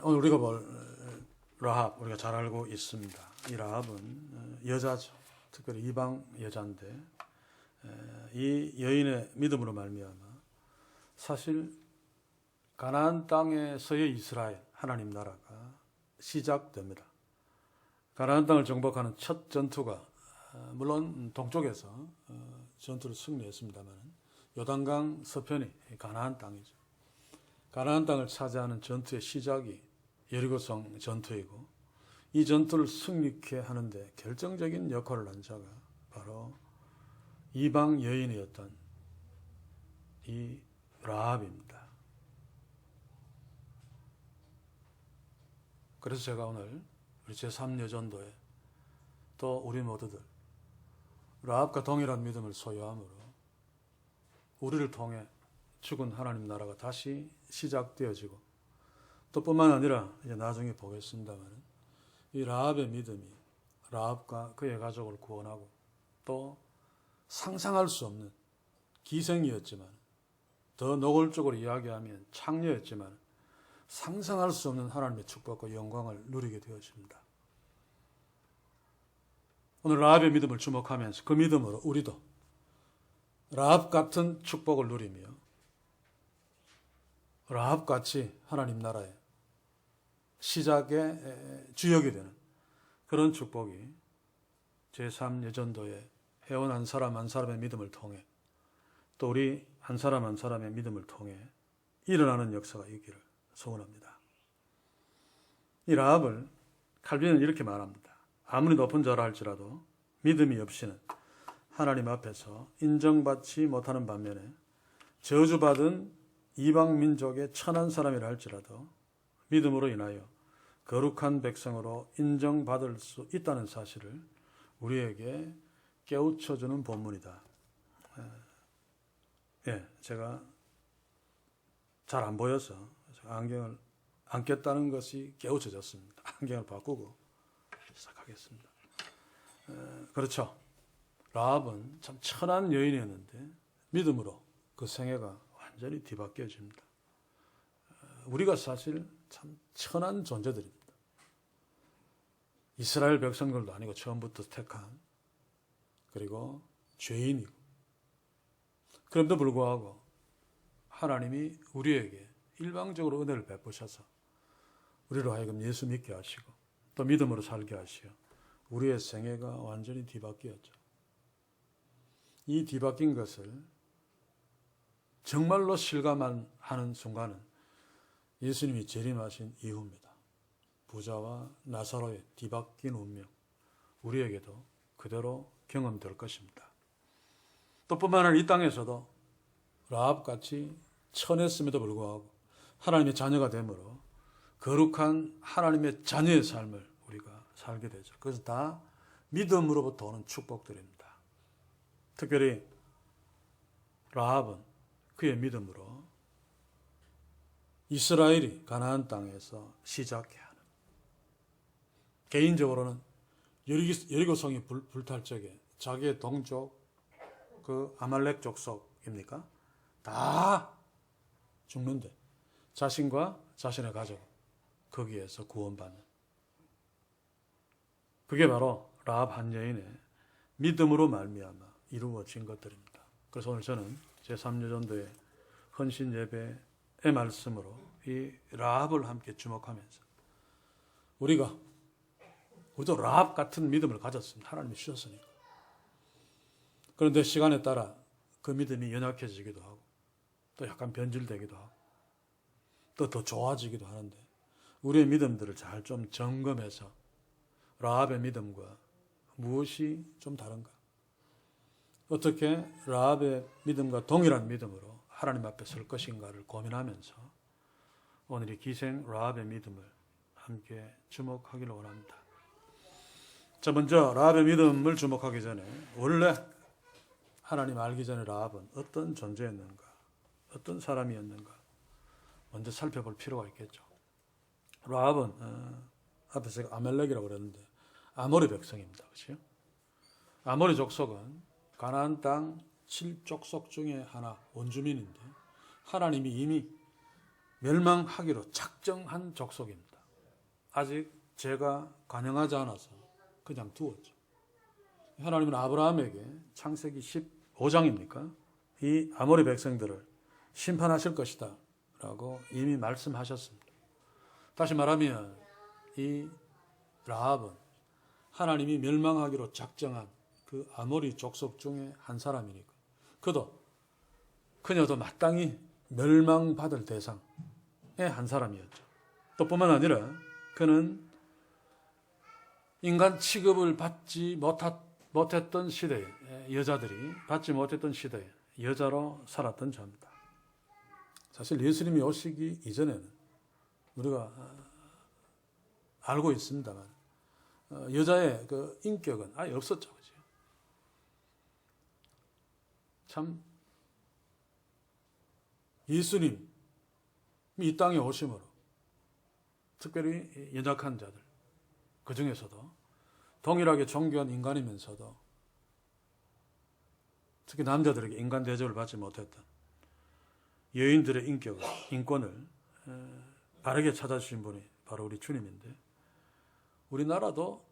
오늘 우리가 볼 라합 우리가 잘 알고 있습니다. 이 라합은 여자죠. 특별히 이방 여자인데 이 여인의 믿음으로 말미암아 사실 가나안 땅에서의 이스라엘 하나님 나라가 시작됩니다. 가나안 땅을 정복하는 첫 전투가 물론 동쪽에서 전투를 승리했습니다만 요단강 서편이 가나안 땅이죠. 가나안 땅을 차지하는 전투의 시작이 여리고성 전투이고 이 전투를 승리케 하는데 결정적인 역할을 한 자가 바로 이방 여인이었던 이 라합입니다. 그래서 제가 오늘 우리 제3여전도에 또 우리 모두들 라합과 동일한 믿음을 소유함으로 우리를 통해 죽은 하나님 나라가 다시 시작되어지고 또 뿐만 아니라 이제 나중에 보겠습니다만 이 라합의 믿음이 라합과 그의 가족을 구원하고 또 상상할 수 없는 기생이었지만 더 노골적으로 이야기하면 창녀였지만 상상할 수 없는 하나님의 축복과 영광을 누리게 되었습니다. 오늘 라합의 믿음을 주목하면서 그 믿음으로 우리도 라합 같은 축복을 누리며 라합같이 하나님 나라의 시작의 주역이 되는 그런 축복이 제3여전도에 회원 한 사람 한 사람의 믿음을 통해 또 우리 한 사람 한 사람의 믿음을 통해 일어나는 역사가 있기를 소원합니다. 이 라합을 칼빈은 이렇게 말합니다. 아무리 높은 자라 할지라도 믿음이 없이는 하나님 앞에서 인정받지 못하는 반면에 저주받은 이방 민족의 천한 사람이라 할지라도 믿음으로 인하여 거룩한 백성으로 인정받을 수 있다는 사실을 우리에게 깨우쳐주는 본문이다. 제가 잘 안 보여서 안경을 안 꼈다는 것이 깨우쳐졌습니다. 안경을 바꾸고 시작하겠습니다. 그렇죠. 라합은 참 천한 여인이었는데 믿음으로 그 생애가 완전히 뒤바뀌어집니다. 우리가 사실 참 천한 존재들입니다. 이스라엘 백성들도 아니고 처음부터 택한 그리고 죄인이고 그럼에도 불구하고 하나님이 우리에게 일방적으로 은혜를 베푸셔서 우리로 하여금 예수 믿게 하시고 또 믿음으로 살게 하시어 우리의 생애가 완전히 뒤바뀌었죠. 이 뒤바뀐 것을 정말로 실감하는 순간은 예수님이 재림하신 이후입니다. 부자와 나사로의 뒤바뀐 운명, 우리에게도 그대로 경험될 것입니다. 또 뿐만 아니라 이 땅에서도 라합같이 천했음에도 불구하고 하나님의 자녀가 되므로 거룩한 하나님의 자녀의 삶을 우리가 살게 되죠. 그래서 다 믿음으로부터 오는 축복들입니다. 특별히 라합은 그의 믿음으로 이스라엘이 가나안 땅에서 시작해야 하는, 개인적으로는 여리고성이 불탈 적에 자기의 동족 그 아말렉 족속입니까? 다 죽는데 자신과 자신의 가족 거기에서 구원받는, 그게 바로 라합 한 여인의 믿음으로 말미암아 이루어진 것들입니다. 그래서 오늘 저는 제3여전도의 헌신 예배의 말씀으로 이 라합을 함께 주목하면서 우리도 라합 같은 믿음을 가졌습니다. 하나님이 주셨으니까. 그런데 시간에 따라 그 믿음이 연약해지기도 하고 또 약간 변질되기도 하고 또 더 좋아지기도 하는데 우리의 믿음들을 잘 좀 점검해서 라합의 믿음과 무엇이 좀 다른가? 어떻게 라합의 믿음과 동일한 믿음으로 하나님 앞에 설 것인가를 고민하면서 오늘 이 기생 라합의 믿음을 함께 주목하기를 원합니다. 자, 먼저 라합의 믿음을 주목하기 전에 원래 하나님 알기 전에 라합은 어떤 존재였는가, 어떤 사람이었는가 먼저 살펴볼 필요가 있겠죠. 라합은 앞에서 제가 아멜렉이라고 그랬는데 아모리 백성입니다. 그렇죠? 아모리 족속은 가나안 땅 7족속 중에 하나 원주민인데 하나님이 이미 멸망하기로 작정한 족속입니다. 아직 죄가 관영하지 않아서 그냥 두었죠. 하나님은 아브라함에게 창세기 15장입니까? 이 아모리 백성들을 심판하실 것이다 라고 이미 말씀하셨습니다. 다시 말하면 이 라합은 하나님이 멸망하기로 작정한 그 아모리 족속 중에 한 사람이니까 그녀도 마땅히 멸망받을 대상의 한 사람이었죠. 또 뿐만 아니라 그는 인간 취급을 받지 못했던 시대에 여자들이 받지 못했던 시대에 여자로 살았던 자입니다. 사실 예수님이 오시기 이전에는 우리가 알고 있습니다만 여자의 그 인격은 아예 없었죠. 그죠? 참 예수님이 이 땅에 오심으로 특별히 연약한 자들 그 중에서도 동일하게 존귀한 인간이면서도 특히 남자들에게 인간 대접을 받지 못했던 여인들의 인권을 바르게 찾아주신 분이 바로 우리 주님인데 우리나라도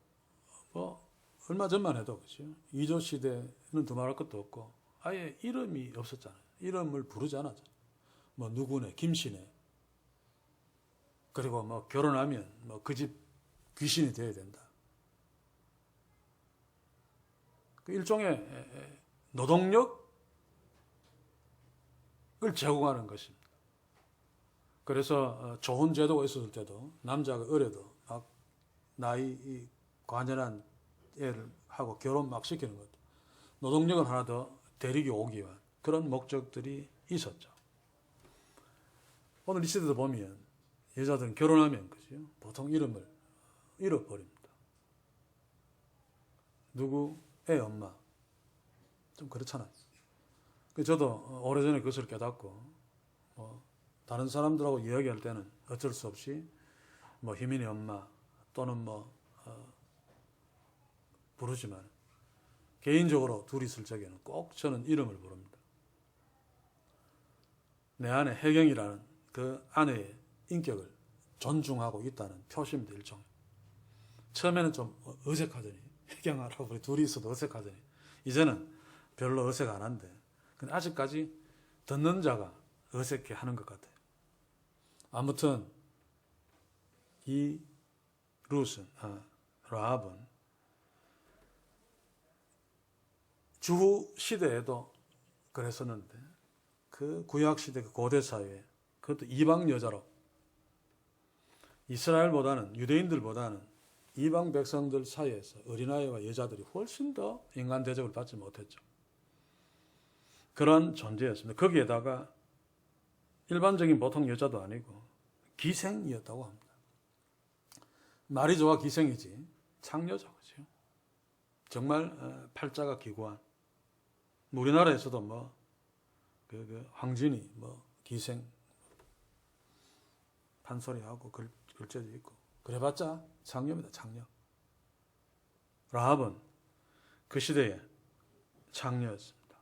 뭐 얼마 전만 해도 그죠? 이조 시대는 두말할 것도 없고 아예 이름이 없었잖아요. 이름을 부르지 않았잖아요. 뭐 누구네, 김씨네. 그리고 뭐 결혼하면 뭐 그 집 귀신이 되어야 된다. 그 일종의 노동력을 제공하는 것입니다. 그래서 좋은 제도가 있었을 때도 남자가 어려도 막 나이 관연한 애를 하고 결혼 막 시키는 것도 노동력은 하나 더 데리고 오기 위한 그런 목적들이 있었죠. 오늘 이 시대도 보면 여자들은 결혼하면 그죠? 보통 이름을 잃어버립니다. 누구의 엄마 좀 그렇잖아요. 저도 오래전에 그것을 깨닫고 다른 사람들하고 이야기할 때는 어쩔 수 없이 뭐 희민이 엄마 또는 뭐 부르지만 개인적으로 둘이 있을 적에는 꼭 저는 이름을 부릅니다. 내 안에 혜경이라는 그 아내의 인격을 존중하고 있다는 표시입니다. 일종. 처음에는 좀 어색하더니 혜경아라고 우리 둘이 있어도 어색하더니 이제는 별로 어색 안 한데 근데 아직까지 듣는 자가 어색해 하는 것 같아요. 아무튼 이 라합은 주후 시대에도 그랬었는데 그 구약 시대 그 고대 사회에 그것도 이방 여자로 이스라엘보다는 유대인들보다는 이방 백성들 사이에서 어린아이와 여자들이 훨씬 더 인간 대접을 받지 못했죠. 그런 존재였습니다. 거기에다가 일반적인 보통 여자도 아니고 기생이었다고 합니다. 말이 좋아 기생이지 창녀죠. 그죠? 정말 팔자가 기구한 우리나라에서도 뭐 황진이 뭐 기생 판소리하고 글재도 있고 그래봤자 창녀입니다. 창녀. 라합은 그 시대에 창녀였습니다.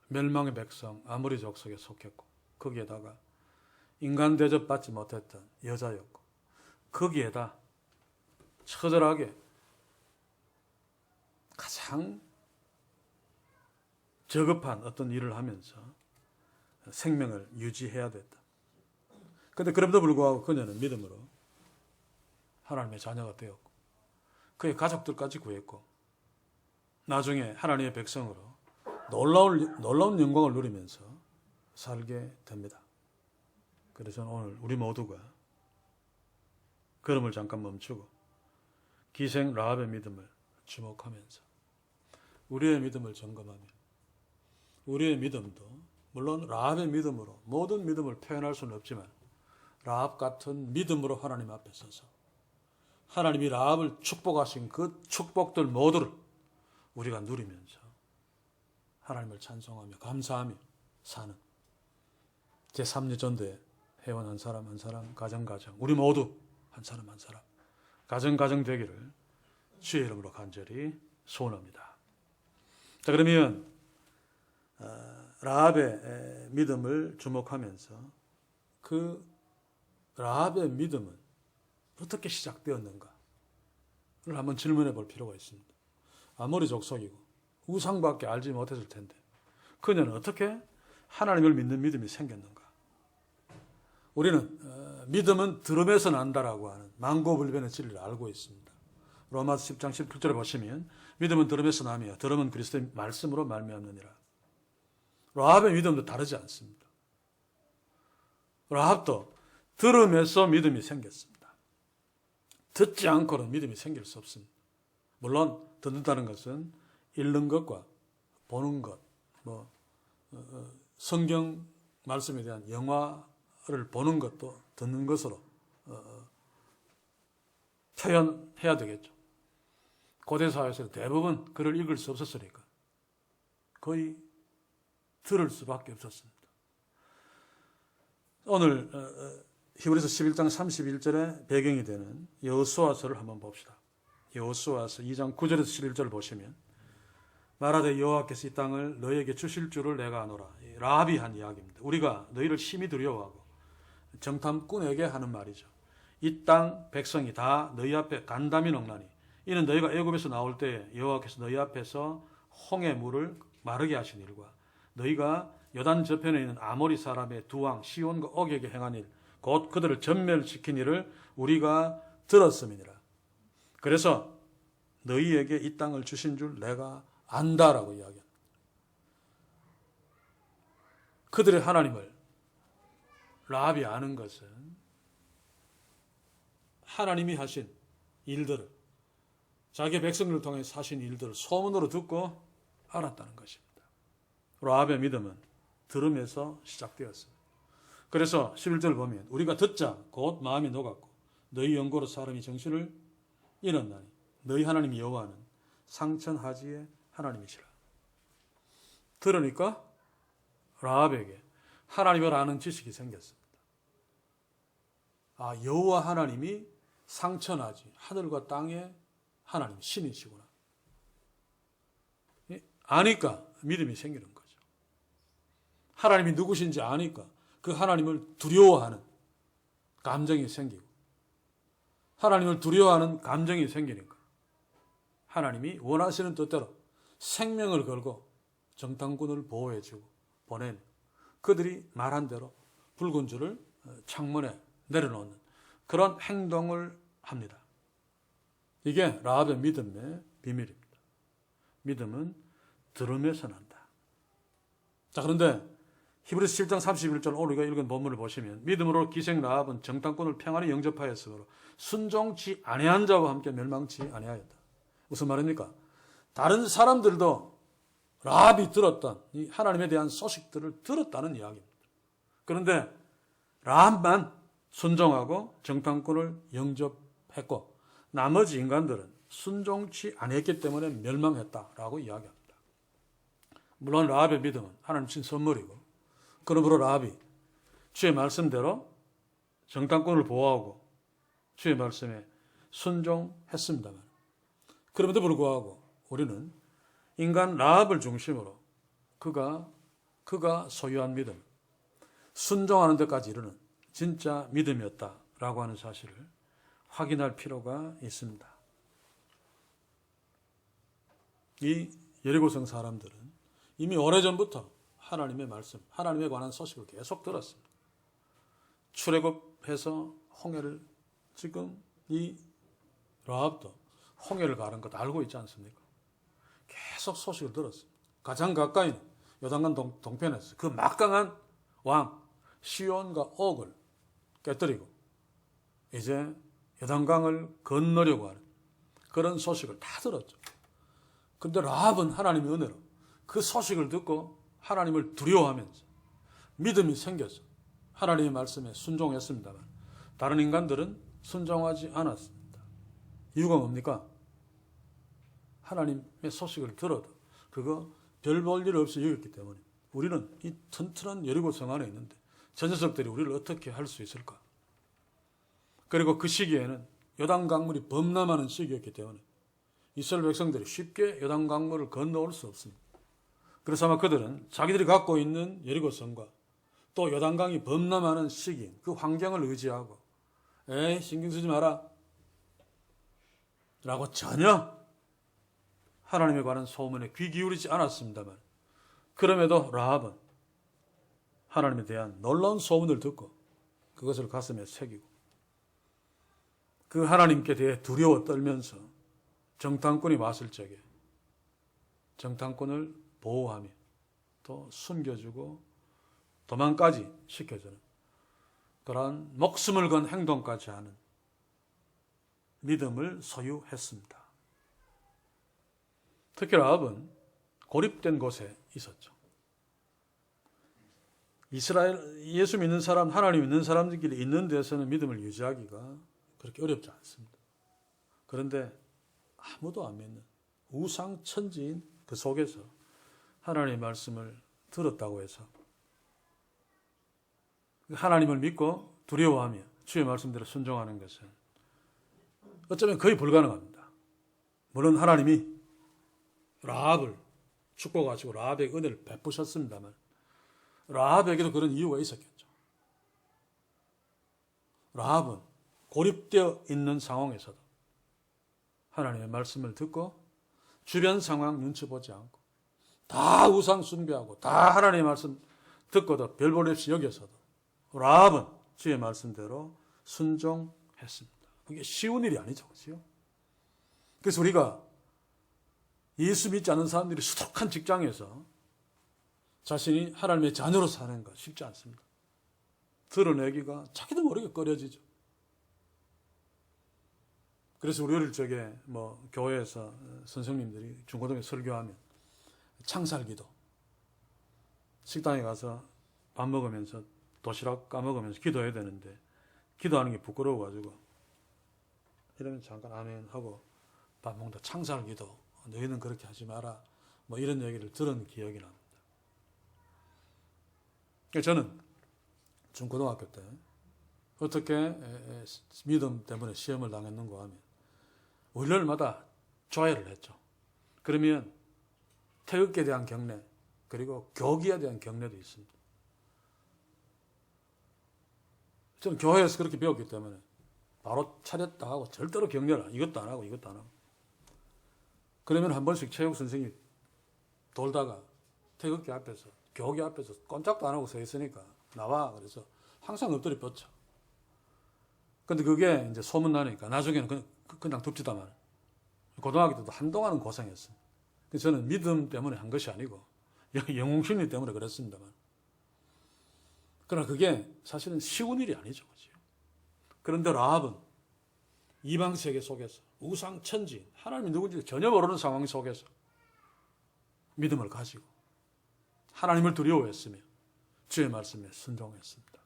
멸망의 백성 아모리 족속에 속했고 거기에다가 인간 대접받지 못했던 여자였고 거기에다 처절하게 가장 저급한 어떤 일을 하면서 생명을 유지해야 됐다. 그런데 그럼에도 불구하고 그녀는 믿음으로 하나님의 자녀가 되었고 그의 가족들까지 구했고 나중에 하나님의 백성으로 놀라운 영광을 누리면서 살게 됩니다. 그래서 오늘 우리 모두가 걸음을 잠깐 멈추고 기생 라합의 믿음을 주목하면서 우리의 믿음을 점검하며 우리의 믿음도 물론 라합의 믿음으로 모든 믿음을 표현할 수는 없지만 라합 같은 믿음으로 하나님 앞에 서서 하나님이 라합을 축복하신 그 축복들 모두를 우리가 누리면서 하나님을 찬송하며 감사하며 사는 제3의 회원 한 사람 한 사람 가정 우리 모두 한 사람 한 사람 가정 되기를 주의 이름으로 간절히 소원합니다. 자, 그러면 라합의 믿음을 주목하면서 그 라합의 믿음은 어떻게 시작되었는가를 한번 질문해 볼 필요가 있습니다. 아모리 족속이고 우상밖에 알지 못했을 텐데 그녀는 어떻게 하나님을 믿는 믿음이 생겼는가? 우리는 믿음은 들음에서 난다라고 하는 만고불변의 진리를 알고 있습니다. 로마서 10장 17절에 보시면 믿음은 들음에서 나며 들음은 그리스도의 말씀으로 말미암느니라. 라합의 믿음도 다르지 않습니다. 라합도 들음에서 믿음이 생겼습니다. 듣지 않고는 믿음이 생길 수 없습니다. 물론 듣는다는 것은 읽는 것과 보는 것, 성경 말씀에 대한 영화를 보는 것도 듣는 것으로 표현해야 되겠죠. 고대 사회에서 대부분 글을 읽을 수 없었으니까 거의 들을 수밖에 없었습니다. 오늘 히브리서 11장 31절에 배경이 되는 여호수아서를 한번 봅시다. 여호수아서 2장 9절에서 11절을 보시면 말하되 여호와께서 이 땅을 너희에게 주실 줄을 내가 아노라. 라합이 한 이야기입니다. 우리가 너희를 심히 두려워하고 정탐꾼에게 하는 말이죠. 이 땅 백성이 다 너희 앞에 간담이 녹나니 이는 너희가 애굽에서 나올 때 여호와께서 너희 앞에서 홍해 물을 마르게 하신 일과 너희가 요단 저편에 있는 아모리 사람의 두 왕 시온과 옥에게 행한 일 곧 그들을 전멸시킨 일을 우리가 들었음이니라. 그래서 너희에게 이 땅을 주신 줄 내가 안다라고 이야기합니다. 그들의 하나님을 라합이 아는 것은 하나님이 하신 일들을 자기 백성들을 통해 하신 일들을 소문으로 듣고 알았다는 것입니다. 라합의 믿음은 들음에서 시작되었습니다. 그래서 11절 보면 우리가 듣자 곧 마음이 녹았고 너희 연고로 사람이 정신을 잃었나니 너희 하나님 여호와는 상천하지의 하나님이시라. 들으니까 라합에게 하나님을 아는 지식이 생겼습니다. 아, 여호와 하나님이 상천하지 하늘과 땅의 하나님 신이시구나. 아니까 믿음이 생기는 거죠. 하나님이 누구신지 아니까 그 하나님을 두려워하는 감정이 생기고 하나님을 두려워하는 감정이 생기니까 하나님이 원하시는 뜻대로 생명을 걸고 정탐꾼을 보호해주고 보내는 그들이 말한 대로 붉은 줄을 창문에 내려놓는 그런 행동을 합니다. 이게 라합의 믿음의 비밀입니다. 믿음은 들음에서 난다. 자, 그런데 히브리서 7장 31절 우리가 읽은 본문을 보시면 믿음으로 기생 라합은 정탐꾼을 평안히 영접하였으므로 순종치 아니한 자와 함께 멸망치 아니하였다. 무슨 말입니까? 다른 사람들도 라합이 들었던 이 하나님에 대한 소식들을 들었다는 이야기입니다. 그런데 라합만 순종하고 정탐꾼을 영접했고 나머지 인간들은 순종치 아니했기 때문에 멸망했다라고 이야기합니다. 물론 라합의 믿음은 하나님 신 선물이고 그러므로 라합이 주의 말씀대로 정탐꾼을 보호하고 주의 말씀에 순종했습니다만 그럼에도 불구하고 우리는 인간 라합을 중심으로 그가 소유한 믿음, 순종하는 데까지 이르는 진짜 믿음이었다라고 하는 사실을 확인할 필요가 있습니다. 이 여리고성 사람들은 이미 오래전부터 하나님의 말씀, 하나님에 관한 소식을 계속 들었습니다. 출애굽해서 홍해를 지금 이 라합도 홍해를 가른 것 알고 있지 않습니까? 계속 소식을 들었습니다. 가장 가까이는 요단강 동편에서 그 막강한 왕 시온과 옥을 깨뜨리고 이제 요단강을 건너려고 하는 그런 소식을 다 들었죠. 그런데 라합은 하나님의 은혜로 그 소식을 듣고 하나님을 두려워하면서 믿음이 생겨서 하나님의 말씀에 순종했습니다만 다른 인간들은 순종하지 않았습니다. 이유가 뭡니까? 하나님의 소식을 들어도 그거 별 볼 일 없이 여겼기 때문에 우리는 이 튼튼한 여리고성 안에 있는데 저 녀석들이 우리를 어떻게 할 수 있을까? 그리고 그 시기에는 요단강물이 범람하는 시기였기 때문에 이스라엘 백성들이 쉽게 요단강물을 건너올 수 없습니다. 그래서 아마 그들은 자기들이 갖고 있는 여리고성과 또 요단강이 범람하는 시기인 그 환경을 의지하고 에이 신경 쓰지 마라 라고 전혀 하나님에 관한 소문에 귀 기울이지 않았습니다만, 그럼에도 라합은 하나님에 대한 놀라운 소문을 듣고 그것을 가슴에 새기고 그 하나님께 대해 두려워 떨면서 정탐꾼이 왔을 적에 정탐꾼을 보호하며 또 숨겨주고 도망까지 시켜주는 그러한 목숨을 건 행동까지 하는 믿음을 소유했습니다. 특히 라합은 고립된 곳에 있었죠. 이스라엘, 예수 믿는 사람, 하나님 믿는 사람들끼리 있는 데서는 믿음을 유지하기가 그렇게 어렵지 않습니다. 그런데 아무도 안 믿는 우상천지인 그 속에서 하나님의 말씀을 들었다고 해서 하나님을 믿고 두려워하며 주의 말씀대로 순종하는 것은 어쩌면 거의 불가능합니다. 물론 하나님이 라합을 축복하시고 라합에게 은혜를 베푸셨습니다만 라합에게도 그런 이유가 있었겠죠. 라합은 고립되어 있는 상황에서도 하나님의 말씀을 듣고 주변 상황 눈치 보지 않고 다 우상 숭배하고 다 하나님의 말씀 듣고도 별 볼 없이 여겨서도 라합은 주의 말씀대로 순종했습니다. 그게 쉬운 일이 아니죠. 그렇죠? 그래서 우리가 예수 믿지 않는 사람들이 수독한 직장에서 자신이 하나님의 자녀로 사는 것 쉽지 않습니다. 드러내기가 자기도 모르게 꺼려지죠. 그래서 우리 어릴 적에 교회에서 선생님들이 중고등학교 설교하면 창살기도, 식당에 가서 밥 먹으면서 도시락 까먹으면서 기도해야 되는데 기도하는 게 부끄러워가지고 이러면 잠깐 아멘 하고 밥 먹다 창살기도, 너희는 그렇게 하지 마라, 이런 얘기를 들은 기억이 납니다. 저는 중고등학교 때 어떻게 믿음 때문에 시험을 당했는가 하면 월요일마다 조회를 했죠. 그러면 태극기에 대한 경례 그리고 교기에 대한 경례도 있습니다. 저는 교회에서 그렇게 배웠기 때문에 바로 차렸다 하고 절대로 경례를 이것도 안 하고 이것도 안 하고, 그러면 한 번씩 체육 선생님이 돌다가 태극기 앞에서 교기 앞에서 꼼짝도 안 하고 서 있으니까 나와. 그래서 항상 엎드려 뻗쳐. 근데 그게 이제 소문나니까 나중에는 그냥 둡시다만 고등학교 때도 한동안은 고생했어요. 그래서 저는 믿음 때문에 한 것이 아니고 영웅심리 때문에 그랬습니다만, 그러나 그게 사실은 쉬운 일이 아니죠. 그런데 라합은 이방 세계 속에서 우상천지, 하나님이 누군지 전혀 모르는 상황 속에서 믿음을 가지고 하나님을 두려워했으며 주의 말씀에 순종했습니다.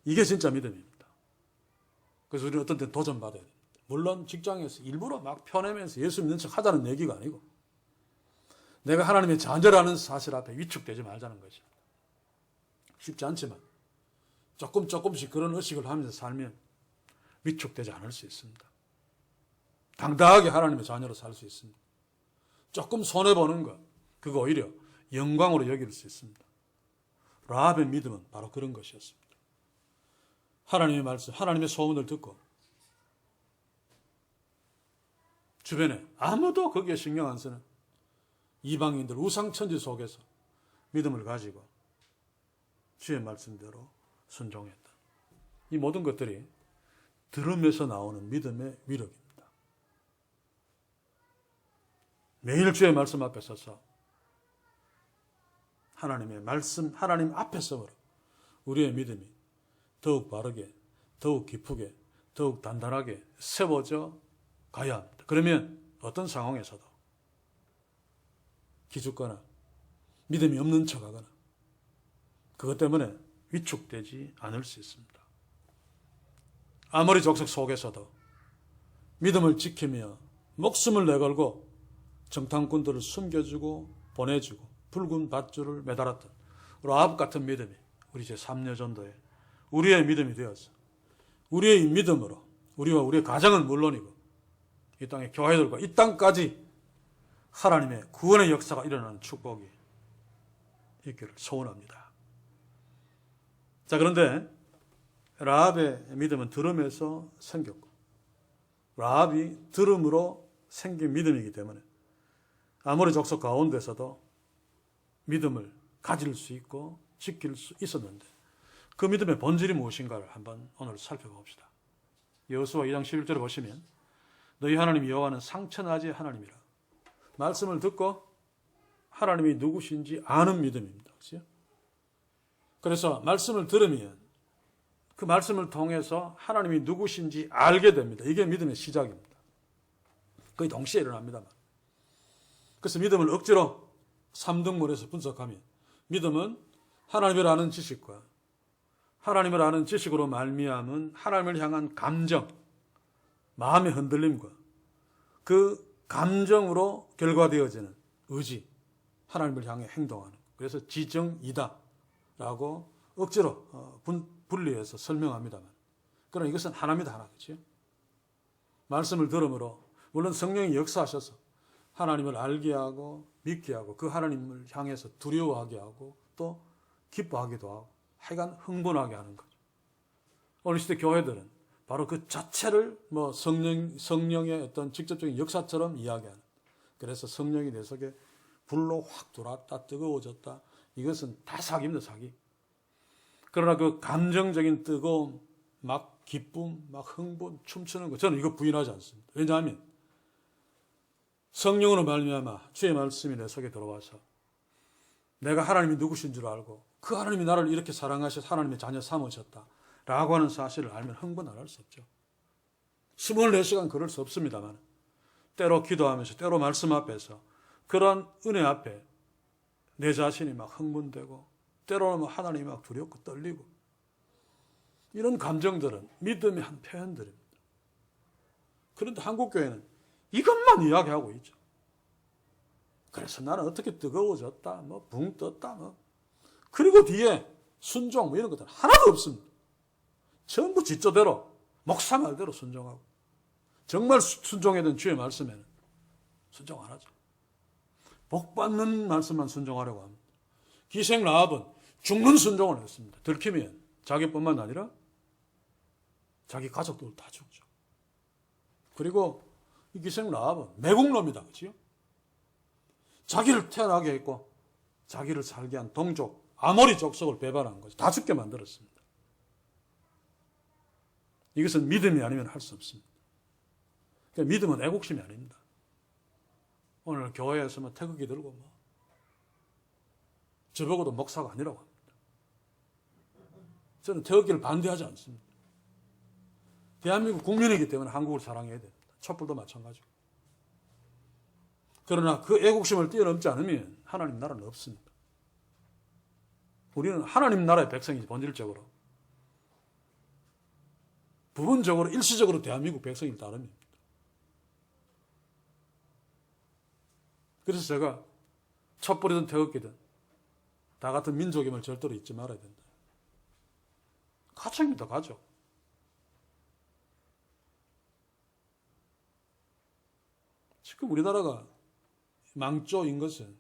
이게 진짜 믿음입니다. 그래서 우리는 어떤 때는 도전받아야 됩니다. 물론 직장에서 일부러 막 펴내면서 예수 믿는 척 하자는 얘기가 아니고 내가 하나님의 자녀라는 사실 앞에 위축되지 말자는 것입니다. 쉽지 않지만 조금씩 그런 의식을 하면서 살면 위축되지 않을 수 있습니다. 당당하게 하나님의 자녀로 살 수 있습니다. 조금 손해보는 것, 그거 오히려 영광으로 여길 수 있습니다. 라합의 믿음은 바로 그런 것이었습니다. 하나님의 말씀, 하나님의 소문을 듣고 주변에 아무도 거기에 신경 안 쓰는 이방인들 우상천지 속에서 믿음을 가지고 주의 말씀대로 순종했다. 이 모든 것들이 들음에서 나오는 믿음의 위력입니다. 매일 주의 말씀 앞에 서서 하나님의 말씀, 하나님 앞에 서므로 우리의 믿음이 더욱 바르게, 더욱 깊게, 더욱 단단하게 세워져 가야 합니다. 그러면 어떤 상황에서도 기죽거나 믿음이 없는 척하거나 그것 때문에 위축되지 않을 수 있습니다. 아무리 족속 속에서도 믿음을 지키며 목숨을 내걸고 정탐꾼들을 숨겨주고 보내주고 붉은 밧줄을 매달았던 라합 같은 믿음이 우리 제3여 전도에 우리의 믿음이 되어서 우리의 믿음으로 우리와 우리의 가정은 물론이고 이 땅의 교회들과 이 땅까지 하나님의 구원의 역사가 일어나는 축복이 있기를 소원합니다. 자, 그런데 라합의 믿음은 들음에서 생겼고 라합이 들음으로 생긴 믿음이기 때문에 아모리 족속 가운데서도 믿음을 가질 수 있고 지킬 수 있었는데 그 믿음의 본질이 무엇인가를 한번 오늘 살펴봅시다. 여호수아 2장 11절에 보시면 너희 하나님 여호와는 상천하지 하나님이라. 말씀을 듣고 하나님이 누구신지 아는 믿음입니다. 그렇죠? 그래서 말씀을 들으면 그 말씀을 통해서 하나님이 누구신지 알게 됩니다. 이게 믿음의 시작입니다. 거의 동시에 일어납니다만. 그래서 믿음을 억지로 3등분해서 분석하면 믿음은 하나님을 아는 지식과 하나님을 아는 지식으로 말미암은 하나님을 향한 감정, 마음의 흔들림과 그 감정으로 결과되어지는 의지, 하나님을 향해 행동하는. 그래서 지정이다라고 억지로 분리해서 설명합니다만. 그러나 이것은 하나입니다, 하나. 그렇죠? 말씀을 들음으로 물론 성령이 역사하셔서 하나님을 알게 하고 믿게 하고 그 하나님을 향해서 두려워하게 하고 또 기뻐하기도 하고 하여간 흥분하게 하는 거죠. 오늘 시대 교회들은 바로 그 자체를 성령의 어떤 직접적인 역사처럼 이야기하는. 그래서 성령이 내 속에 불로 확 들어왔다, 뜨거워졌다. 이것은 다 사기입니다, 사기. 그러나 그 감정적인 뜨거움, 막 기쁨, 막 흥분, 춤추는 거 저는 이거 부인하지 않습니다. 왜냐하면 성령으로 말미암아 주의 말씀이 내 속에 들어와서 내가 하나님이 누구신 줄 알고 그 하나님이 나를 이렇게 사랑하셔서 하나님의 자녀 삼으셨다라고 하는 사실을 알면 흥분 안 할 수 없죠. 24시간 그럴 수 없습니다만 때로 기도하면서 때로 말씀 앞에서 그런 은혜 앞에 내 자신이 막 흥분되고 때로는 하나님이 막 두렵고 떨리고 이런 감정들은 믿음의 한 표현들입니다. 그런데 한국교회는 이것만 이야기하고 있죠. 그래서 나는 어떻게 뜨거워졌다, 붕 떴다, 그리고 뒤에 순종, 이런 것들 하나도 없습니다. 전부 지조대로, 목사 말대로 순종하고. 정말 순종해야 되는 주의 말씀에는 순종 안 하죠. 복 받는 말씀만 순종하려고 합니다. 기생 라합은 죽는 순종을 했습니다. 들키면 자기뿐만 아니라 자기 가족들 다 죽죠. 그리고 이 기생 라합은 매국노입니다. 그렇죠? 자기를 태어나게 했고 자기를 살게 한 동족 아모리 족속을 배반한 거죠. 다 죽게 만들었습니다. 이것은 믿음이 아니면 할 수 없습니다. 그러니까 믿음은 애국심이 아닙니다. 오늘 교회에서 태극기 들고 저보고도 목사가 아니라고 합니다. 저는 태극기를 반대하지 않습니다. 대한민국 국민이기 때문에 한국을 사랑해야 됩니다. 촛불도 마찬가지고. 그러나 그 애국심을 뛰어넘지 않으면 하나님 나라는 없습니다. 우리는 하나님 나라의 백성이지 본질적으로. 부분적으로 일시적으로 대한민국 백성일 따름입니다. 그래서 제가 촛불이든 태극기든 다 같은 민족임을 절대로 잊지 말아야 된다. 가족입니다, 가족. 지금 우리나라가 망조인 것은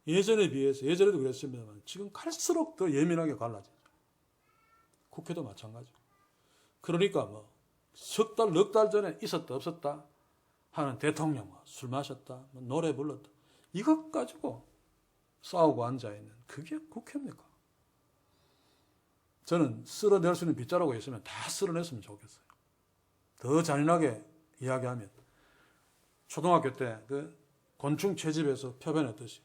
예전에 비해서, 예전에도 그랬습니다만 지금 갈수록 더 예민하게 갈라지죠. 국회도 마찬가지고. 그러니까 석 달, 넉 달 전에 있었다 없었다 하는 대통령, 술 마셨다, 노래 불렀다, 이것 가지고 싸우고 앉아있는 그게 국회입니까? 저는 쓸어낼 수 있는 빗자루가 있으면 다 쓸어냈으면 좋겠어요. 더 잔인하게 이야기하면 초등학교 때 그 곤충 채집에서 표변했듯이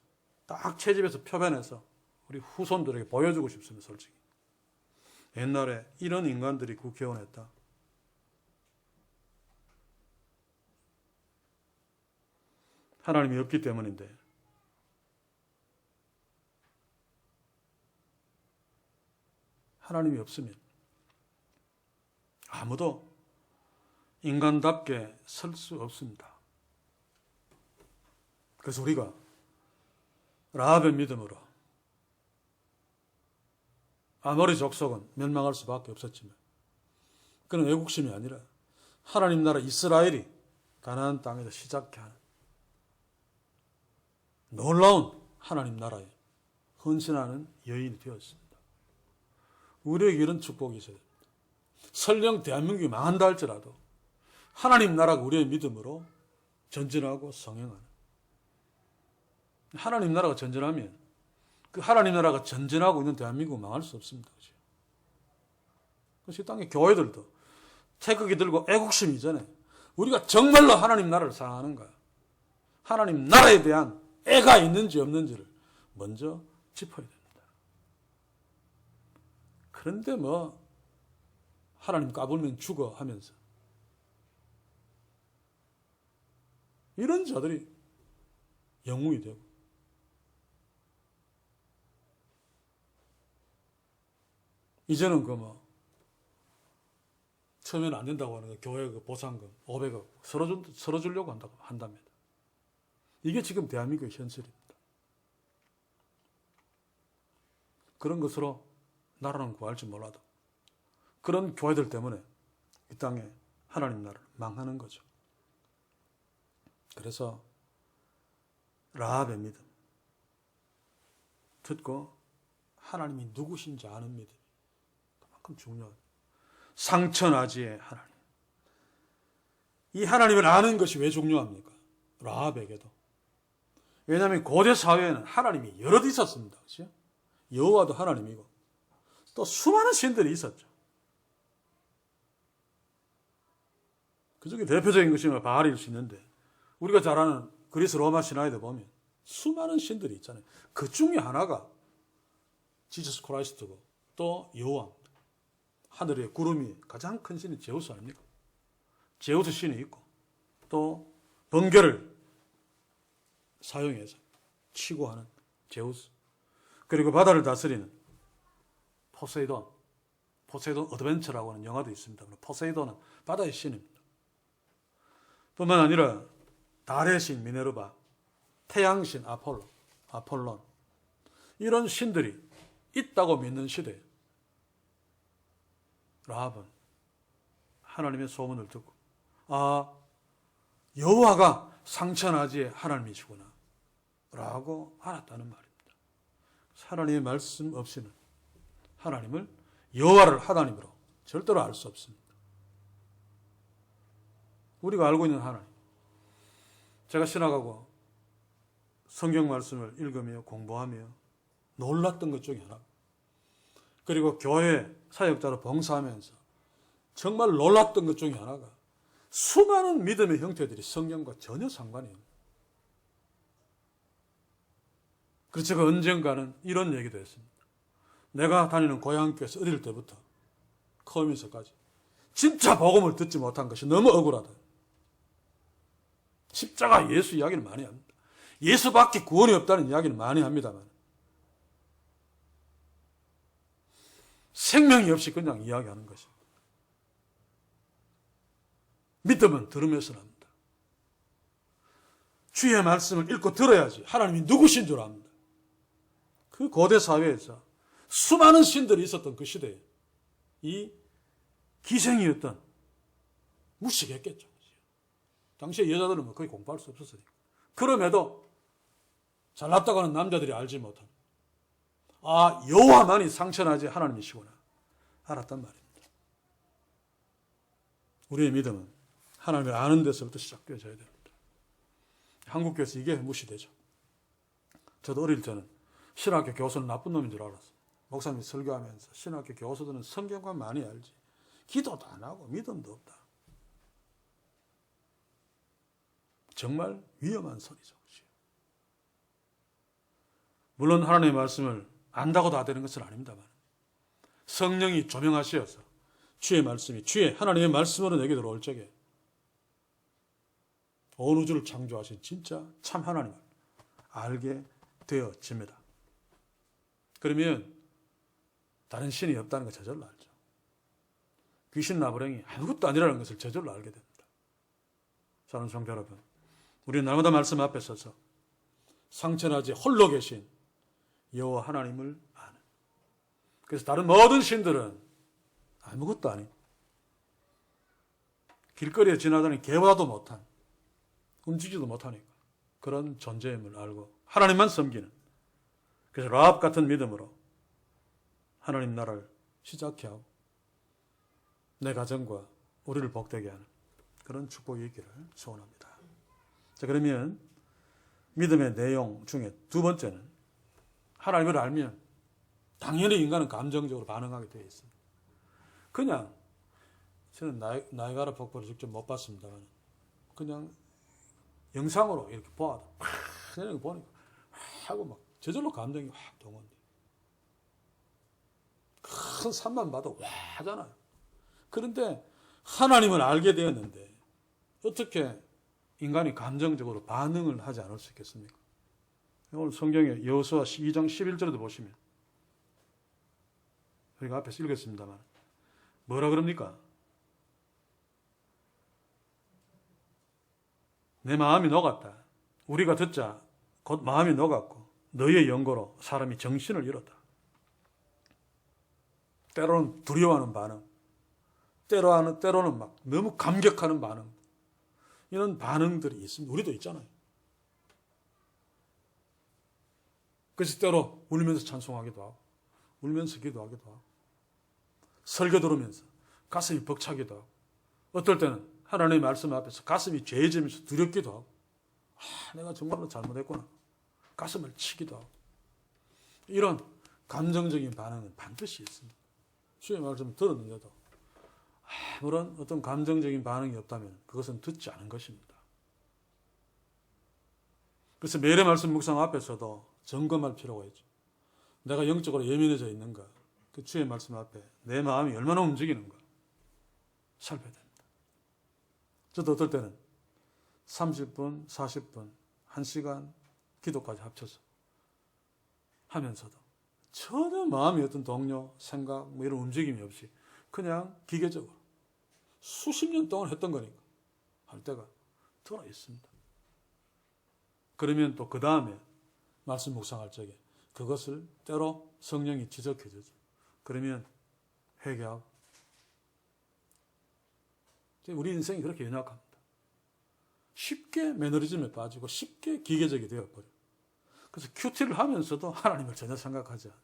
딱 채집에서 표변해서 우리 후손들에게 보여주고 싶습니다. 솔직히. 옛날에 이런 인간들이 국회의원 했다. 하나님이 없기 때문인데 하나님이 없으면 아무도 인간답게 설 수 없습니다. 그래서 우리가 라합의 믿음으로 아모리 족속은 멸망할 수밖에 없었지만 그는 애국심이 아니라 하나님 나라 이스라엘이 가나안 땅에서 시작해 하는 놀라운 하나님 나라에 헌신하는 여인이 되었습니다. 우리에게 이런 축복이 있어야 됩니다. 설령 대한민국이 망한다 할지라도 하나님 나라가 우리의 믿음으로 전진하고 성행하는, 하나님 나라가 전진하면 그 하나님 나라가 전진하고 있는 대한민국은 망할 수 없습니다. 그래서 이 땅의 교회들도 태극기 들고 애국심 이전에 우리가 정말로 하나님 나라를 사랑하는가, 하나님 나라에 대한 애가 있는지 없는지를 먼저 짚어야 됩니다. 그런데 뭐 하나님 까불면 죽어 하면서 이런 자들이 영웅이 되고, 이제는 처음에는 안 된다고 하는 거, 교회 보상금 500억 서로 주려고 한답니다. 이게 지금 대한민국의 현실입니다. 그런 것으로 나라는 구할지 몰라도 그런 교회들 때문에 이 땅에 하나님 나라를 망하는 거죠. 그래서 라합의 믿음, 듣고 하나님이 누구신지 아는 믿음이 그만큼 중요하다. 상천하지의 하나님. 이 하나님을 아는 것이 왜 중요합니까? 라합에게도. 왜냐하면 고대 사회에는 하나님이 여럿 있었습니다. 그렇죠? 여호와도 하나님이고 또 수많은 신들이 있었죠. 그 중에 대표적인 것이 바알일 수 있는데, 우리가 잘 아는 그리스 로마 신화에도 보면 수많은 신들이 있잖아요. 그 중에 하나가 지저스 크라이스트고 또 여호와, 하늘의 구름이 가장 큰 신이 제우스 아닙니까? 제우스 신이 있고 또 번개를 사용해서 치고 하는 제우스, 그리고 바다를 다스리는 포세이돈 어드벤처라고 하는 영화도 있습니다. 포세이돈은 바다의 신입니다. 뿐만 아니라 달의 신 미네르바, 태양신 아폴론, 이런 신들이 있다고 믿는 시대에 라합은 하나님의 소문을 듣고, 여호와가 상천하지의 하나님이시구나 라고 알았다는 말입니다. 하나님의 말씀 없이는 하나님을, 여호와를 하나님으로 절대로 알 수 없습니다. 우리가 알고 있는 하나님, 제가 신학하고 성경 말씀을 읽으며 공부하며 놀랐던 것 중에 하나, 그리고 교회 사역자로 봉사하면서 정말 놀랐던 것 중에 하나가 수많은 믿음의 형태들이 성경과 전혀 상관이 없는, 그래서 제가 언젠가는 이런 얘기도 했습니다. 내가 다니는 고향교회에서 어릴 때부터 커오면서까지 진짜 복음을 듣지 못한 것이 너무 억울하다. 십자가 예수 이야기를 많이 합니다. 예수밖에 구원이 없다는 이야기를 많이 합니다만 생명이 없이 그냥 이야기하는 것입니다. 믿음은 들으면서 납니다. 주의 말씀을 읽고 들어야지 하나님이 누구신 줄 압니다. 그 고대 사회에서 수많은 신들이 있었던 그 시대에 이 기생이었던, 무식했겠죠. 당시에 여자들은 거의 공부할 수 없었으니까. 그럼에도 잘났다고 하는 남자들이 알지 못한, 여호와만이 상천하지 하나님이시구나 알았단 말입니다. 우리의 믿음은 하나님을 아는 데서부터 시작되어져야 됩니다. 한국교회에서 이게 무시되죠. 저도 어릴 때는 신학교 교수는 나쁜 놈인 줄 알았어요. 목사님이 설교하면서 신학교 교수들은 성경만 많이 알지 기도도 안 하고 믿음도 없다. 정말 위험한 소리죠. 물론 하나님의 말씀을 안다고 다 되는 것은 아닙니다만 성령이 조명하시어서 주의 말씀이, 주의 하나님의 말씀으로 내게 들어올 적에 온 우주를 창조하신 진짜 참 하나님을 알게 되어집니다. 그러면 다른 신이 없다는 걸 저절로 알죠. 귀신 나부랭이 아무것도 아니라는 것을 저절로 알게 됩니다. 사랑하는 성도 여러분, 우리는 날마다 말씀 앞에 서서 상천하지 홀로 계신 여호와 하나님을 아는, 그래서 다른 모든 신들은 아무것도 아닌, 길거리에 지나다니는 개보다도 못한, 움직이지도 못하니까 그런 존재임을 알고 하나님만 섬기는, 그래서 라합 같은 믿음으로 하나님 나라를 시작해 하고 내 가정과 우리를 복되게 하는 그런 축복이 있기를 소원합니다. 자, 그러면 믿음의 내용 중에 두 번째는 하나님을 알면 당연히 인간은 감정적으로 반응하게 되어 있습니다. 그냥 저는 나이가라 폭포를 직접 못 봤습니다만 그냥 영상으로 이렇게 보아도 그냥 보니까 하고 막 저절로 감정이 확 동원돼. 큰 산만 봐도 와 하잖아요. 그런데 하나님을 알게 되었는데 어떻게 인간이 감정적으로 반응을 하지 않을 수 있겠습니까? 오늘 성경에 여호수아 2장 11절에도 보시면 우리가 앞에서 읽었습니다만 뭐라 그럽니까? 내 마음이 녹았다. 우리가 듣자 곧 마음이 녹았고 너희의 연고로 사람이 정신을 잃었다. 때로는 두려워하는 반응, 때로는 막 너무 감격하는 반응, 이런 반응들이 있습니다. 우리도 있잖아요. 그래서 때로 울면서 찬송하기도 하고 울면서 기도하기도 하고 설교 들으면서 가슴이 벅차기도 하고 어떨 때는 하나님의 말씀 앞에서 가슴이 죄지면서 두렵기도 하고 내가 정말로 잘못했구나 가슴을 치기도 하고 이런 감정적인 반응은 반드시 있습니다. 주의 말씀을 들었는데도 아무런 어떤 감정적인 반응이 없다면 그것은 듣지 않은 것입니다. 그래서 매일의 말씀 묵상 앞에서도 점검할 필요가 있죠. 내가 영적으로 예민해져 있는가, 그 주의 말씀 앞에 내 마음이 얼마나 움직이는가 살펴야 됩니다. 저도 어떨 때는 30분, 40분, 1시간 기도까지 합쳐서 하면서도 전혀 마음이 어떤 동요, 생각, 뭐 이런 움직임이 없이 그냥 기계적으로 수십 년 동안 했던 거니까 할 때가 들어 있습니다. 그러면 또 그 다음에 말씀 묵상할 적에 그것을 때로 성령이 지적해 주죠. 그러면 회개하고 우리 인생이 그렇게 연약합니다. 쉽게 매너리즘에 빠지고 쉽게 기계적이 되어버려요. 그래서 큐티를 하면서도 하나님을 전혀 생각하지 않아요.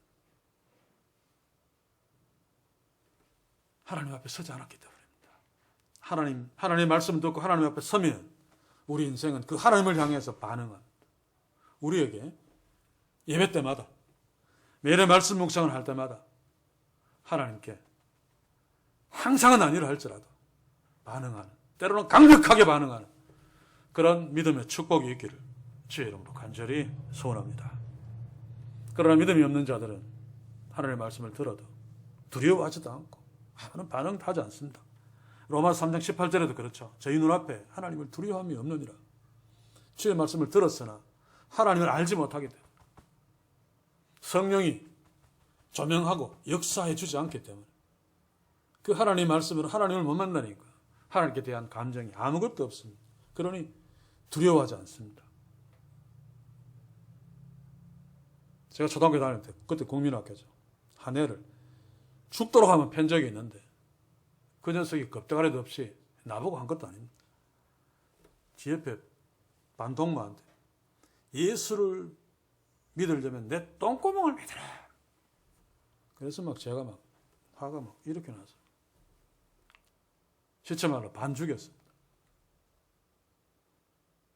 하나님 앞에 서지 않았기 때문입니다. 하나님의 말씀을 듣고 하나님 앞에 서면 우리 인생은 그 하나님을 향해서 반응합니다. 우리에게 예배 때마다 매일의 말씀 묵상을 할 때마다 하나님께 항상은 아니라 할지라도 반응하는, 때로는 강력하게 반응하는 그런 믿음의 축복이 있기를 주의 이름으로 간절히 소원합니다. 그러나 믿음이 없는 자들은 하나님의 말씀을 들어도 두려워하지도 않고 아무런 반응도 하지 않습니다. 로마서 3장 18절에도 그렇죠. 저희 눈앞에 하나님을 두려워함이 없느니라. 주의 말씀을 들었으나 하나님을 알지 못하게 돼요. 성령이 조명하고 역사해 주지 않기 때문에 그 하나님의 말씀으로 하나님을 못 만나니까 하나님께 대한 감정이 아무것도 없습니다. 그러니 두려워하지 않습니다. 제가 초등학교 다닐 때 그때 국민학교죠. 한 애를 죽도록 하면 편 적이 있는데 그 녀석이 겁대가리도 없이 나보고 한 것도 아닙니다. 지 옆에 반동무한테 예수를 믿으려면 내 똥구멍을 믿으라. 그래서 막 제가 막 화가 막 이렇게 나서 실제 말로 반 죽였습니다.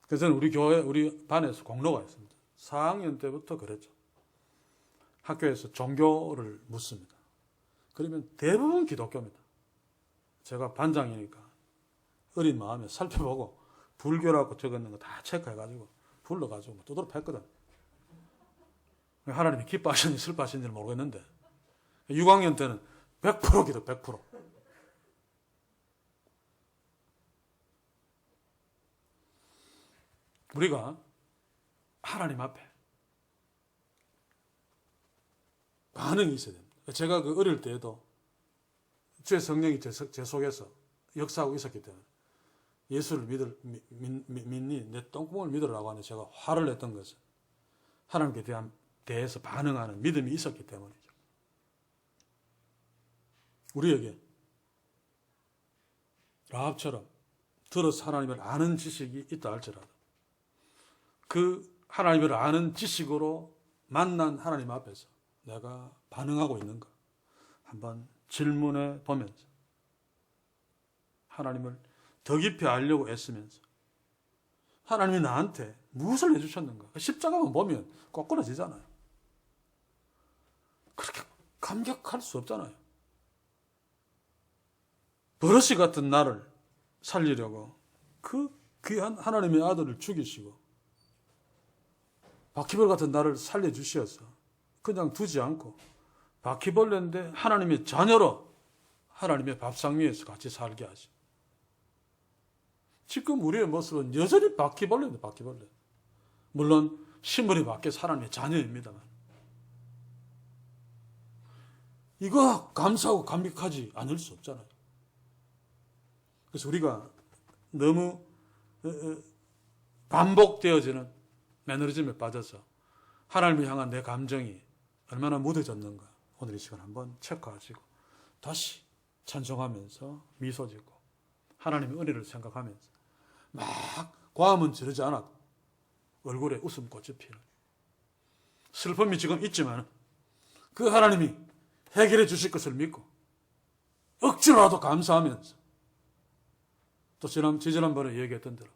그래서 우리 반에서 공로가 있습니다. 4학년 때부터 그랬죠. 학교에서 종교를 묻습니다. 그러면 대부분 기독교입니다. 제가 반장이니까 어린 마음에 살펴보고 불교라고 적었는 거 다 체크해가지고 불러가지고 두드러 팼거든. 하나님이 기뻐하시는지 슬퍼하시는지는 모르겠는데 6학년 때는 100% 기도 100%. 우리가 하나님 앞에 반응이 있어야 됩니다. 제가 그 어릴 때에도 주의 성령이 제 속에서 역사하고 있었기 때문에 예수를 믿니? 내 똥구멍을 믿으라고 하는 제가 화를 냈던 것은 하나님께 대해서 반응하는 믿음이 있었기 때문이죠. 우리에게 라합처럼 들어서 하나님을 아는 지식이 있다 할지라도 그 하나님을 아는 지식으로 만난 하나님 앞에서 내가 반응하고 있는가 한번 질문해 보면서 하나님을 더 깊이 알려고 애쓰면서 하나님이 나한테 무엇을 해주셨는가? 십자가만 보면 꼬꾸라지잖아요. 그렇게 감격할 수 없잖아요. 버릇이 같은 나를 살리려고 그 귀한 하나님의 아들을 죽이시고 바퀴벌 같은 나를 살려주시어서 그냥 두지 않고 바퀴벌레인데 하나님의 자녀로 하나님의 밥상 위에서 같이 살게 하시. 지금 우리의 모습은 여전히 바퀴벌레인데 바퀴벌레. 물론 신분이 밖에 하나님의 자녀입니다만. 이거 감사하고 감격하지 않을 수 없잖아요. 그래서 우리가 너무 반복되어지는 매너리즘에 빠져서 하나님을 향한 내 감정이 얼마나 무뎌졌는가 오늘 이 시간 한번 체크하시고 다시 찬송하면서 미소 짓고 하나님의 은혜를 생각하면서 막 과음은 지르지 않아도 얼굴에 웃음꽃이 피는 슬픔이 지금 있지만 그 하나님이 해결해 주실 것을 믿고 억지로라도 감사하면서 또 지난번에 얘기했던 대로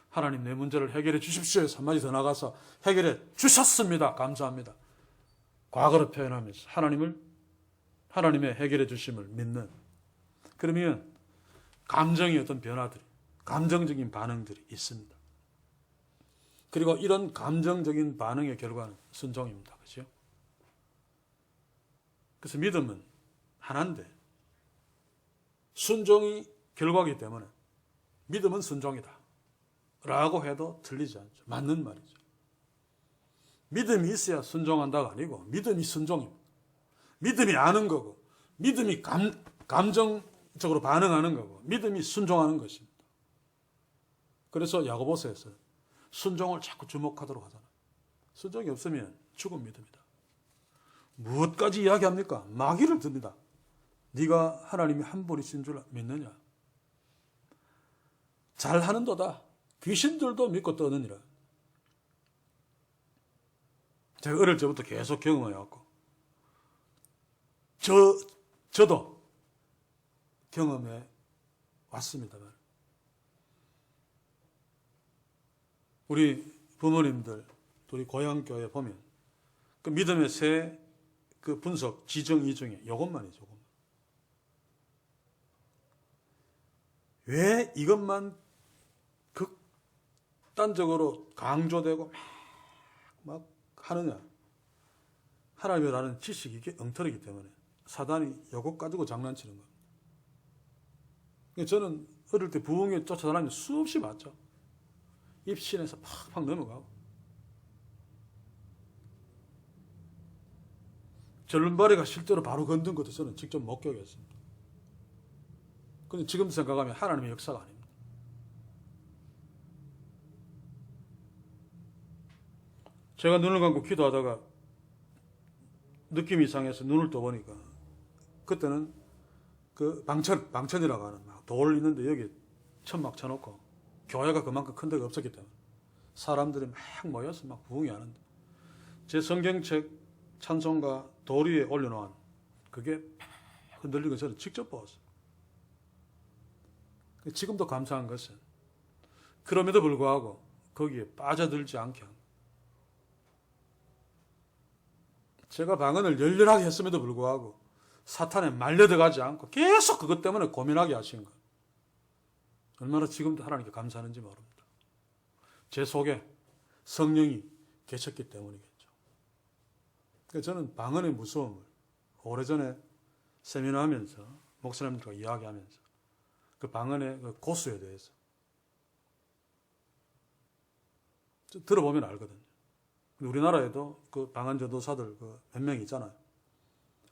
하나님 내 문제를 해결해 주십시오 해서 한마디 더 나가서 해결해 주셨습니다. 감사합니다. 과거로 표현하면서 하나님의 해결해 주심을 믿는 그러면 감정의 어떤 변화들이 감정적인 반응들이 있습니다. 그리고 이런 감정적인 반응의 결과는 순종입니다. 그렇죠? 그래서 믿음은 하나인데 순종이 결과이기 때문에 믿음은 순종이다 라고 해도 틀리지 않죠. 맞는 말이죠. 믿음이 있어야 순종한다가 아니고 믿음이 순종입니다. 믿음이 아는 거고 믿음이 감정적으로 반응하는 거고 믿음이 순종하는 것입니다. 그래서 야고보서에서 순종을 자꾸 주목하도록 하잖아요. 순종이 없으면 죽은 믿음이다. 무엇까지 이야기합니까? 마귀를 듭니다. 네가 하나님이 한 분이신 줄 믿느냐? 잘하는도다. 귀신들도 믿고 떠느니라. 제가 어릴 때부터 계속 경험해왔고 저도 경험해 왔습니다만 우리 부모님들 우리 고향교회 보면 그 믿음의 세 그 분석 지정이 중에 이것만이죠. 왜 이것만 극단적으로 강조되고 막 하느냐? 하나님이라는 지식이 이게 엉터리이기 때문에 사단이 이것 가지고 장난치는 겁니다. 저는 어릴 때 부흥회 쫓아다니면서 수없이 봤죠. 입신에서 팍팍 넘어가고 절름발이가 실제로 바로 건든 것도 저는 직접 목격했습니다. 그런데 지금 생각하면 하나님의 역사가 아닙니다. 제가 눈을 감고 기도하다가 느낌이 이상해서 눈을 떠보니까 그때는 그 방천이라고 하는 막 돌 있는데 여기 천막 쳐놓고 교회가 그만큼 큰 데가 없었기 때문에 사람들이 막 모여서 막 부흥이 하는데 제 성경책 찬송가 돌 위에 올려놓은 그게 흔들리고 저는 직접 보았어요. 지금도 감사한 것은 그럼에도 불구하고 거기에 빠져들지 않게 한 거예요. 제가 방언을 열렬하게 했음에도 불구하고 사탄에 말려들어가지 않고 계속 그것 때문에 고민하게 하신 거예요. 얼마나 지금도 하나님께 감사하는지 모릅니다. 제 속에 성령이 계셨기 때문이겠죠. 그래서 저는 방언의 무서움을 오래전에 세미나하면서 목사님들과 이야기하면서 그 방언의 그 고수에 대해서 들어보면 알거든요. 우리나라에도 그 방언 전도사들 그 몇 명 있잖아요.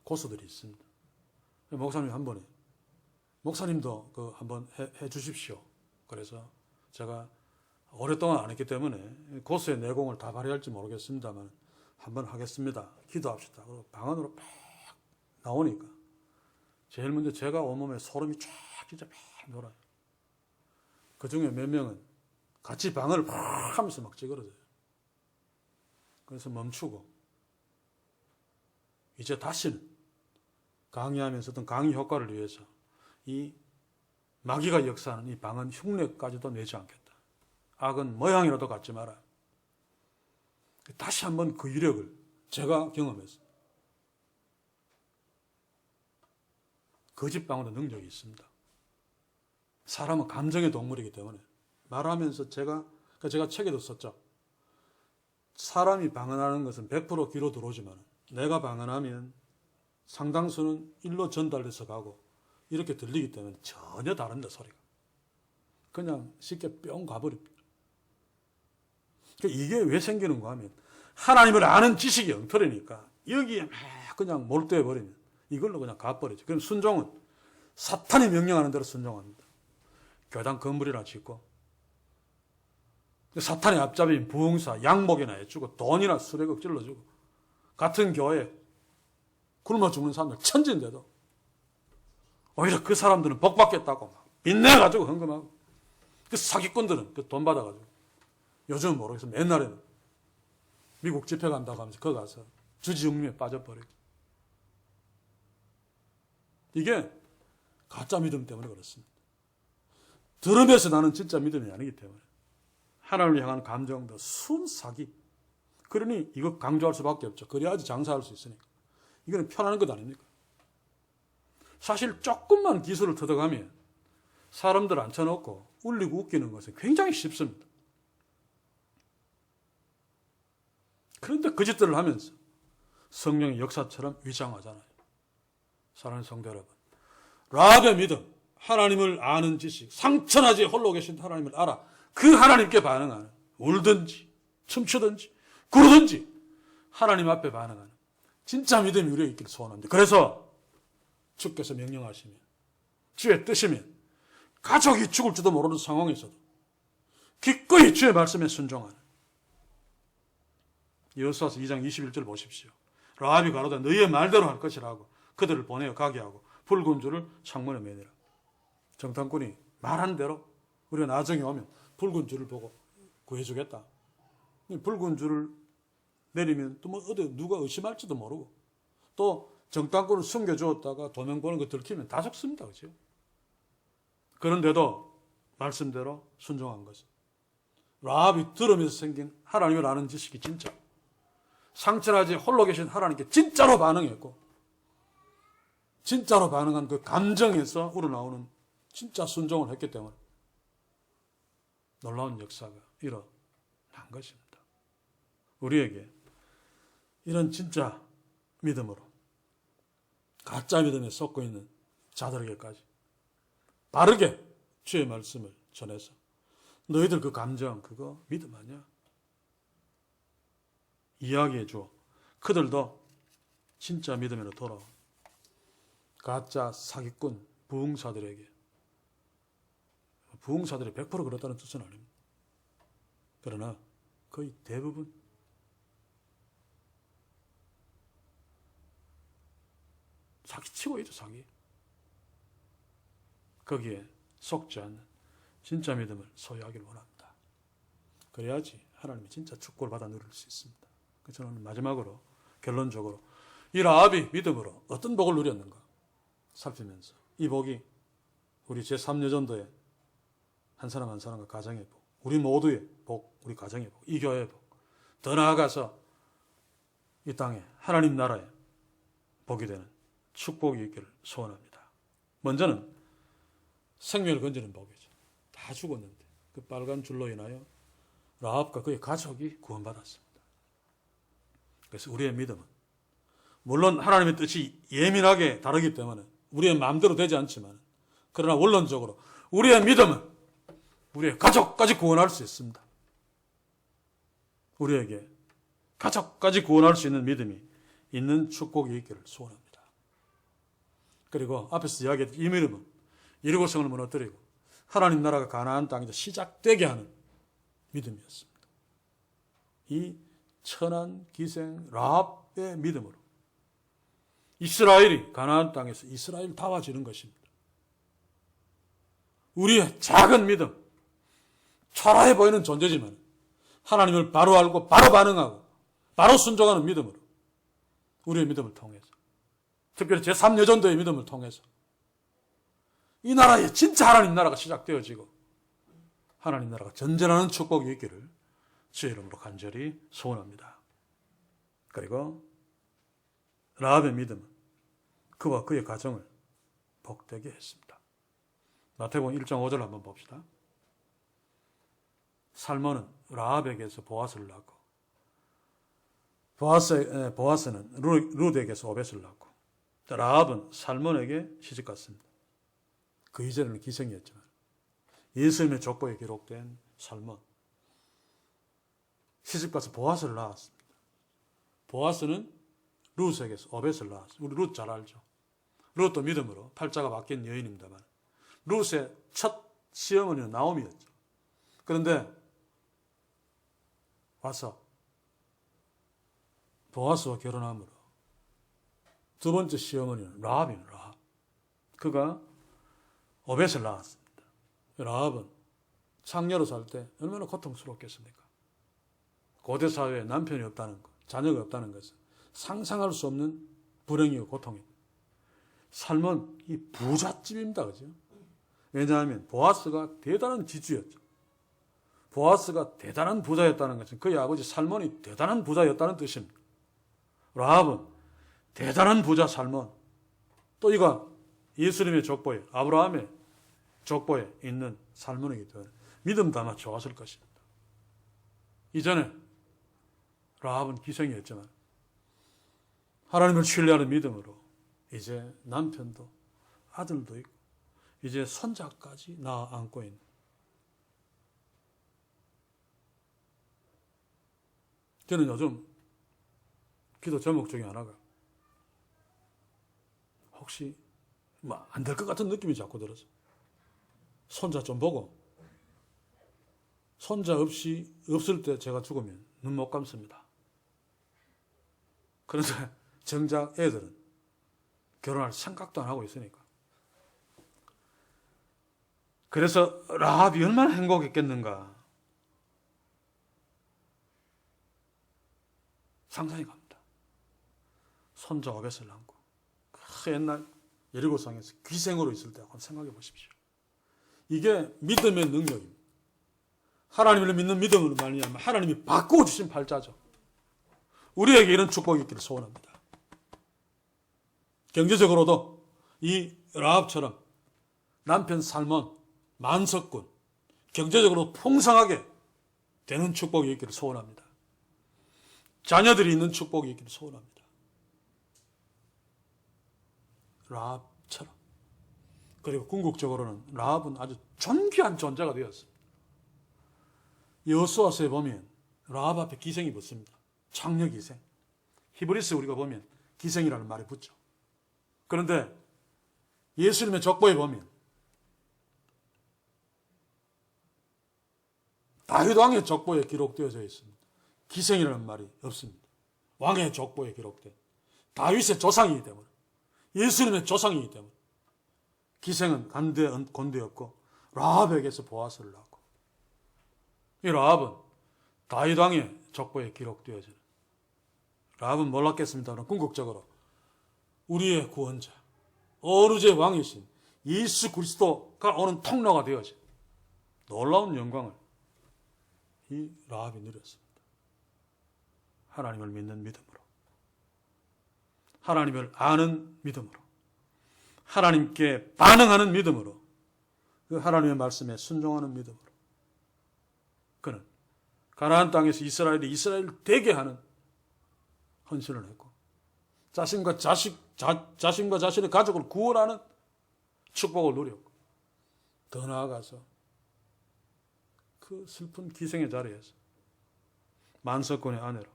고수들이 있습니다. 목사님 한 번에 목사님도 그 한번 해 주십시오. 그래서 제가 오랫동안 안 했기 때문에 고수의 내공을 다 발휘할지 모르겠습니다만 한번 하겠습니다. 기도합시다. 방언으로 팍 나오니까 제일 먼저 제가 온몸에 소름이 쫙 진짜 팍 돌아요. 그 중에 몇 명은 같이 방언을 팍 하면서 막 찌그러져요. 그래서 멈추고 이제 다시는 강의하면서 어떤 강의 효과를 위해서 이 마귀가 역사하는 이 방언 흉내까지도 내지 않겠다. 악은 모양이라도 갖지 마라. 다시 한번 그 위력을 제가 경험했어요. 거짓 방언의 능력이 있습니다. 사람은 감정의 동물이기 때문에 말하면서 제가 책에도 썼죠. 사람이 방언하는 것은 100% 귀로 들어오지만 내가 방언하면 상당수는 일로 전달돼서 가고 이렇게 들리기 때문에 전혀 다른데 소리가. 그냥 쉽게 뿅 가버립니다. 이게 왜 생기는가 하면 하나님을 아는 지식이 엉터리니까 여기에 막 그냥 몰두해 버리면 이걸로 그냥 가버리죠. 그럼 순종은 사탄이 명령하는 대로 순종합니다. 교당 건물이나 짓고 사탄의 앞잡이인 부흥사 양목이나 해주고 돈이나 수백억 찔러주고 같은 교회 굶어 죽는 사람들 천지인데도 오히려 그 사람들은 복 받겠다고 막 빚내가지고 헌금하고 그 사기꾼들은 그 돈 받아가지고 요즘은 모르겠어요. 옛날에는 미국 집회 간다고 하면서 거기 가서 주지웅림에 빠져버리고 이게 가짜 믿음 때문에 그렇습니다. 들으면서 나는 진짜 믿음이 아니기 때문에 하나님을 향한 감정도 순 사기. 그러니 이거 강조할 수밖에 없죠. 그래야지 장사할 수 있으니까. 이거는 편안한 것 아닙니까? 사실 조금만 기술을 터득하면 사람들 앉혀놓고 울리고 웃기는 것은 굉장히 쉽습니다. 그런데 그 짓들을 하면서 성령의 역사처럼 위장하잖아요. 사랑하는 성도 여러분, 라합의 믿음, 하나님을 아는 지식, 상천하지 홀로 계신 하나님을 알아 그 하나님께 반응하는, 울든지 춤추든지 구르든지 하나님 앞에 반응하는 진짜 믿음이 우리에게 있기를 소원합니다. 그래서 주께서 명령하시면, 주의 뜻이면 가족이 죽을지도 모르는 상황에서도 기꺼이 주의 말씀에 순종하는, 여호수아서 2장 21절 보십시오. 라합이 가로되 너희의 말대로 할 것이라고 그들을 보내어 가게 하고 붉은 줄을 창문에 매니라. 정탐꾼이 말한 대로 우리가 나중에 오면 붉은 줄을 보고 구해주겠다. 붉은 줄을 내리면 또 뭐 어디 누가 의심할지도 모르고 또 정탐꾼을 숨겨주었다가 도명 보는 거 들키면 다 죽습니다. 그렇죠? 그런데도 말씀대로 순종한 것은 라합이 들으면서 생긴 하나님을 아는 지식이 진짜 상천하지 홀로 계신 하나님께 진짜로 반응했고 진짜로 반응한 그 감정에서 우러나오는 진짜 순종을 했기 때문에 놀라운 역사가 일어난 것입니다. 우리에게 이런 진짜 믿음으로 가짜 믿음에 썩고 있는 자들에게까지 바르게 주의 말씀을 전해서 너희들 그 감정 그거 믿음 아니야? 이야기해 주어 그들도 진짜 믿음으로 돌아온 가짜 사기꾼 부흥사들에게, 부흥사들이 100% 그렇다는 뜻은 아닙니다. 그러나 거의 대부분 사기치고 있죠. 사기. 거기에 속지 않는 진짜 믿음을 소유하기를 원합니다. 그래야지 하나님이 진짜 축복을 받아 누릴 수 있습니다. 그래서 저는 마지막으로 결론적으로 이 라합이 믿음으로 어떤 복을 누렸는가 살피면서 이 복이 우리 제3여전도의 한 사람 한 사람과 가정의 복, 우리 모두의 복, 우리 가정의 복, 이 교회의 복, 더 나아가서 이 땅에 하나님 나라에 복이 되는 축복이 있기를 소원합니다. 먼저는 생명을 건지는 복이죠. 다 죽었는데 그 빨간 줄로 인하여 라합과 그의 가족이 구원받았습니다. 그래서 우리의 믿음은 물론 하나님의 뜻이 예민하게 다르기 때문에 우리의 마음대로 되지 않지만 그러나 원론적으로 우리의 믿음은 우리의 가족까지 구원할 수 있습니다. 우리에게 가족까지 구원할 수 있는 믿음이 있는 축복이 있기를 소원합니다. 그리고 앞에서 이야기했던 이 믿음은 여리고성을 무너뜨리고 하나님 나라가 가나안 땅에서 시작되게 하는 믿음이었습니다. 이 천한 기생 라합의 믿음으로 이스라엘이 가나안 땅에서 이스라엘다워지는 것입니다. 우리의 작은 믿음, 초라해 보이는 존재지만 하나님을 바로 알고 바로 반응하고 바로 순종하는 믿음으로 우리의 믿음을 통해서 특별히 제3여전도의 믿음을 통해서 이 나라에 진짜 하나님 나라가 시작되어지고 하나님 나라가 전전하는 축복이 있기를 주의 이름으로 간절히 소원합니다. 그리고 라합의 믿음은 그와 그의 가정을 복되게 했습니다. 마태복음 1장 5절 한번 봅시다. 살몬은 라합에게서 보아스를 낳고 보아스는 룻에게서 오벳을 낳고 라합은 살몬에게 시집갔습니다. 그 이전에는 기생이었지만 예수님의 족보에 기록된 살몬 시집가서 보아스를 낳았습니다. 보아스는 룻에게서 오벳을 낳았습니다. 우리 룻 잘 알죠. 룻도 믿음으로 팔자가 바뀐 여인입니다만 룻의 첫 시어머니는 나오미였죠. 그런데 와서 보아스와 결혼함으로 두 번째 시어머니는 라합이는 라합. 그가 오벳을 낳았습니다. 라합은 창녀로 살 때 얼마나 고통스럽겠습니까? 고대 사회에 남편이 없다는 것, 자녀가 없다는 것은 상상할 수 없는 불행이고 고통입니다. 삶은 이 부잣집입니다. 그죠? 왜냐하면 보아스가 대단한 지주였죠. 보아스가 대단한 부자였다는 것은 그의 아버지 살몬이 대단한 부자였다는 뜻입니다. 라합은 대단한 부자 살몬, 또 이가 예수님의 족보에 아브라함의 족보에 있는 살몬이기 때문에 믿음도 아마 좋았을 것입니다. 이전에 라합은 기생이었지만 하나님을 신뢰하는 믿음으로 이제 남편도 아들도 있고 이제 손자까지 낳아 안고 있는 저는 요즘 기도 제목 중에 하나가 혹시 안 될 것 같은 느낌이 자꾸 들어서 손자 좀 보고 손자 없을 때 제가 죽으면 눈 못 감습니다. 그런데 정작 애들은 결혼할 생각도 안 하고 있으니까. 그래서 라합이 얼마나 행복했겠는가 상상이 갑니다. 손자 오벳을 안고 그 옛날 여리고성에서 귀생으로 있을 때 한번 생각해 보십시오. 이게 믿음의 능력입니다. 하나님을 믿는 믿음으로 말미암아 하나님이 바꾸어 주신 팔자죠. 우리에게 이런 축복이 있기를 소원합니다. 경제적으로도 이 라합처럼 남편 살몬, 만석군, 경제적으로 풍성하게 되는 축복이 있기를 소원합니다. 자녀들이 있는 축복이 있기를 소원합니다. 라합처럼. 그리고 궁극적으로는 라합은 아주 존귀한 존재가 되었습니다. 여호수아서에 보면 라합 앞에 기생이 붙습니다. 창녀 기생. 히브리서 우리가 보면 기생이라는 말이 붙죠. 그런데 예수님의 족보에 보면 다윗 왕의 족보에 기록되어져 있습니다. 기생이라는 말이 없습니다. 왕의 족보에 기록된 다윗의 조상이기 때문에 예수님의 조상이기 때문에 기생은 곤대 없고 라합에게서 보아스를 낳고 이 라합은 다윗 왕의 족보에 기록되어지는 라합은 몰랐겠습니다만 궁극적으로 우리의 구원자 어루제 왕이신 예수 그리스도가 오는 통로가 되어진 놀라운 영광을 이 라합이 누렸습니다. 하나님을 믿는 믿음으로 하나님을 아는 믿음으로 하나님께 반응하는 믿음으로 그 하나님의 말씀에 순종하는 믿음으로 그는 가나안 땅에서 이스라엘을 되게 하는 헌신을 했고 자신과 자신의 가족을 구원하는 축복을 누렸고 더 나아가서 그 슬픈 기생의 자리에서 만석군의 아내로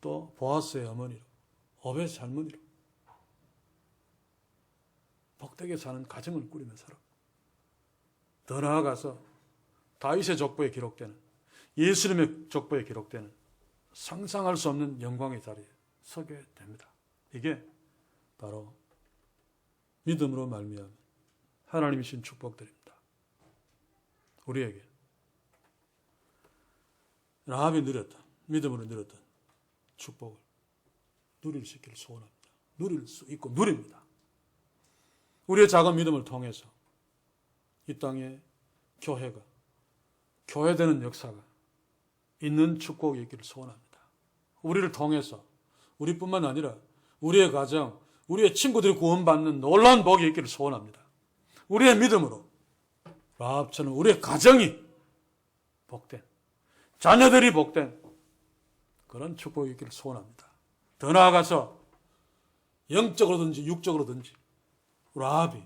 또 보아스의 어머니로 오벳의 할머니로 복되게 사는 가정을 꾸리며 살았고 더 나아가서 다윗의 족보에 기록되는 예수님의 족보에 기록되는 상상할 수 없는 영광의 자리에 서게 됩니다. 이게 바로 믿음으로 말미암은 하나님이 주신 축복들입니다. 우리에게 라합이 누렸던 믿음으로 누렸던 축복을 누릴 수 있기를 소원합니다. 누릴 수 있고 누립니다. 우리의 작은 믿음을 통해서 이 땅에 교회가 교회되는 역사가 있는 축복이 있기를 소원합니다. 우리를 통해서 우리뿐만 아니라 우리의 가정, 우리의 친구들이 구원받는 놀라운 복이 있기를 소원합니다. 우리의 믿음으로 라합처럼 우리의 가정이 복된, 자녀들이 복된 그런 축복이 있기를 소원합니다. 더 나아가서 영적으로든지 육적으로든지 라합이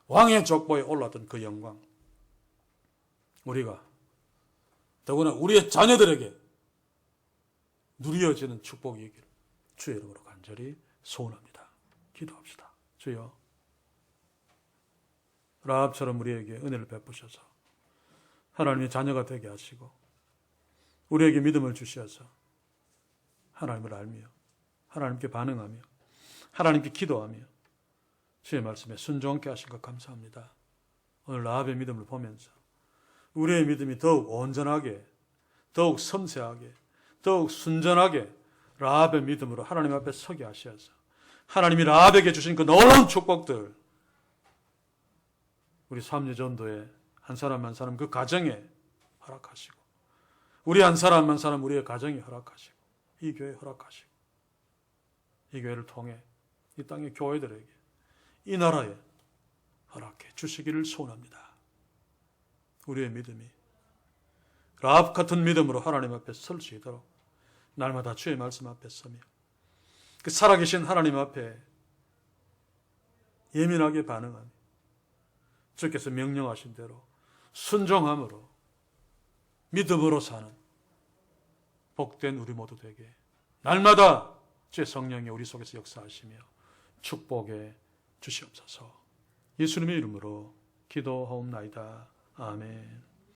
왕의 족보에 올랐던 그 영광, 우리가 더구나 우리의 자녀들에게 누려지는 축복이 있기를 주의 이름으로 간절히 소원합니다. 기도합시다. 주여, 라합처럼 우리에게 은혜를 베푸셔서 하나님의 자녀가 되게 하시고 우리에게 믿음을 주셔서 하나님을 알며 하나님께 반응하며 하나님께 기도하며 주의 말씀에 순종케 하신 것 감사합니다. 오늘 라합의 믿음을 보면서 우리의 믿음이 더욱 온전하게, 더욱 섬세하게, 더욱 순전하게 라합의 믿음으로 하나님 앞에 서게 하셔서 하나님이 라합에게 주신 그 놀라운 축복들 우리 삼류전도의 한 사람 한 사람 그 가정에 허락하시고 우리 한 사람 한 사람 우리의 가정에 허락하시고 이 교회에 허락하시고 이 교회를 통해 이 땅의 교회들에게 이 나라에 허락해 주시기를 소원합니다. 우리의 믿음이 라합 같은 믿음으로 하나님 앞에 설 수 있도록 날마다 주의 말씀 앞에 서며 그 살아계신 하나님 앞에 예민하게 반응하며 주께서 명령하신 대로 순종함으로 믿음으로 사는 복된 우리 모두 되게 날마다 주의 성령이 우리 속에서 역사하시며 축복해 주시옵소서. 예수님의 이름으로 기도하옵나이다. 아멘.